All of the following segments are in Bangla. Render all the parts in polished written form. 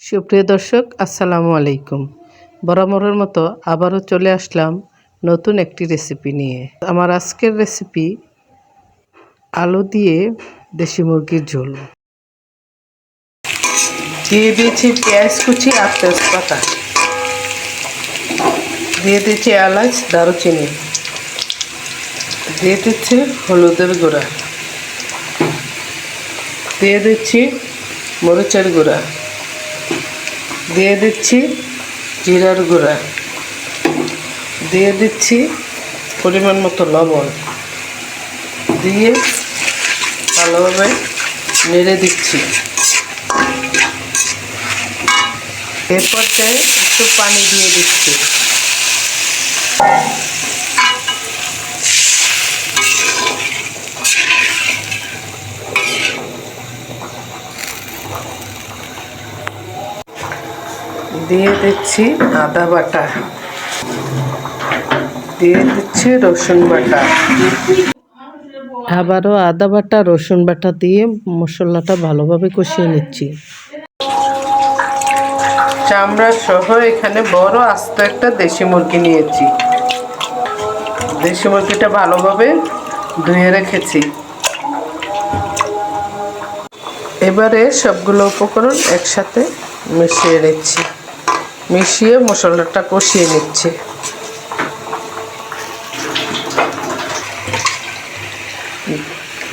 সুপ্রিয় দর্শক, আসসালামু আলাইকুম। বরাবরের মতো আবারও চলে আসলাম নতুন একটি রেসিপি নিয়ে। আমার আজকের রেসিপি আলু দিয়ে দেশি মুরগির ঝোল। দিয়ে দিয়েছি পেঁয়াজ কুচি আর তেজপাতা, দিয়ে দিচ্ছি এলাচ দারুচিনি, দিয়ে দিচ্ছি হলুদের গুঁড়া, দিয়ে দিচ্ছি মরিচের গুঁড়া, দিয়ে দিচ্ছি জিরার গুঁড়া, দিয়ে দিচ্ছি পরিমাণ মতো লবণ, দিয়ে ভালোভাবে নেড়ে দিচ্ছি। এর পর্যায়ে একটু পানি দিয়ে দিচ্ছি। দিয়ে দিচ্ছি আদা বাটা, দিয়ে দিচ্ছি রসুন বাটা, আবারও আদা বাটা রসুন বাটা দিয়ে মশলাটা ভালোভাবে কষিয়ে নিচ্ছি। চামড়া সহ এখানে বড় আস্ত একটা দেশি মুরগি নিয়েছি। দেশি মুরগিটা ভালোভাবে ধুয়ে রেখেছি। এবারে সবগুলো উপকরণ একসাথে মিশিয়ে নিচ্ছি, মিশিয়ে মশলাটা কষিয়ে নিচ্ছি।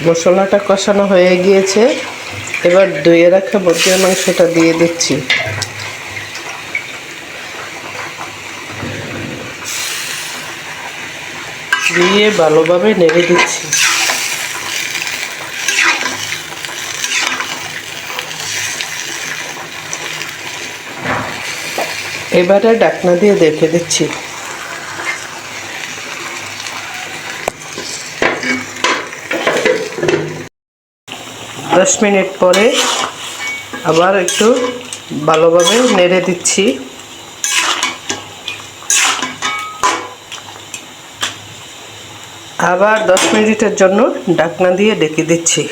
মশলাটা কষানো হয়ে গিয়েছে। এবার ধুয়ে রাখা মুরগির মাংসটা দিয়ে দিচ্ছি। দিয়ে ভালোভাবে নেড়ে দিচ্ছি। এবারে ঢাকনা দিয়ে ঢেকে দিচ্ছি। 10 মিনিট পরে আবার একটু ভালোভাবে নেড়ে দিচ্ছি। আবার 10 মিনিটের জন্য ঢাকনা দিয়ে ঢেকে দিচ্ছি।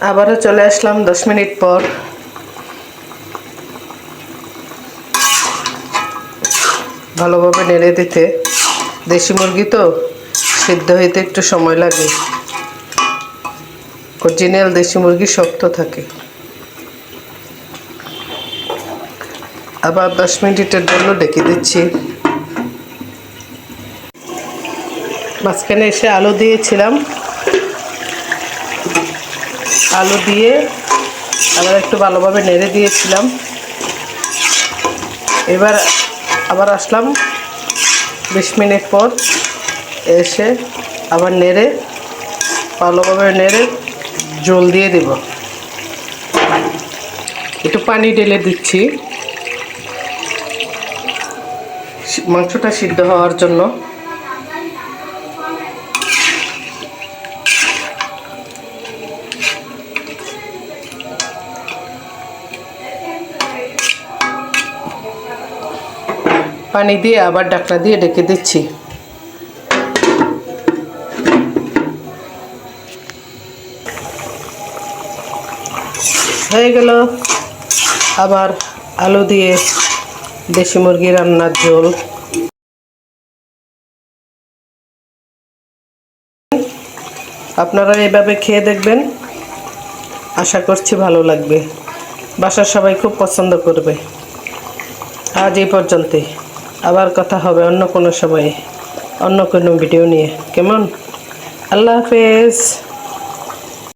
আবারও চলে আসলাম 10 মিনিট পর। ভালোভাবে নেড়ে দিতে, দেশি মুরগি তো সিদ্ধ হইতে একটু সময় লাগে। অরিজিনাল দেশি মুরগি শক্ত থাকে। আবার 10 মিনিটের জন্য ঢেকে দিচ্ছি। মাঝখানে এসে আলু দিয়েছিলাম, আলু দিয়ে আবার একটু ভালোভাবে নেড়ে দিয়েছিলাম। এবার আবার আসলাম 20 মিনিট পর, এসে আবার নেড়ে ভালোভাবে নেড়ে ঝোল দিয়ে দেব। একটু পানি ঢেলে দিচ্ছি মাংসটা সিদ্ধ হওয়ার জন্য। পানি দিয়ে আবার ঢাকনা দিয়ে ঢেকে দিচ্ছি। হয়ে গেল আবার আলু দিয়ে দেশি মুরগি রান্নার ঝোল। আপনারা এভাবে খেয়ে দেখবেন, আশা করছি ভালো লাগবে। বাসার সবাই খুব পছন্দ করবে। আজ এই পর্যন্তই, আবার কথা হবে অন্য কোনো সময়ে, অন্য কোনো ভিডিও নিয়ে। কেমন? আল্লাহ হাফেজ।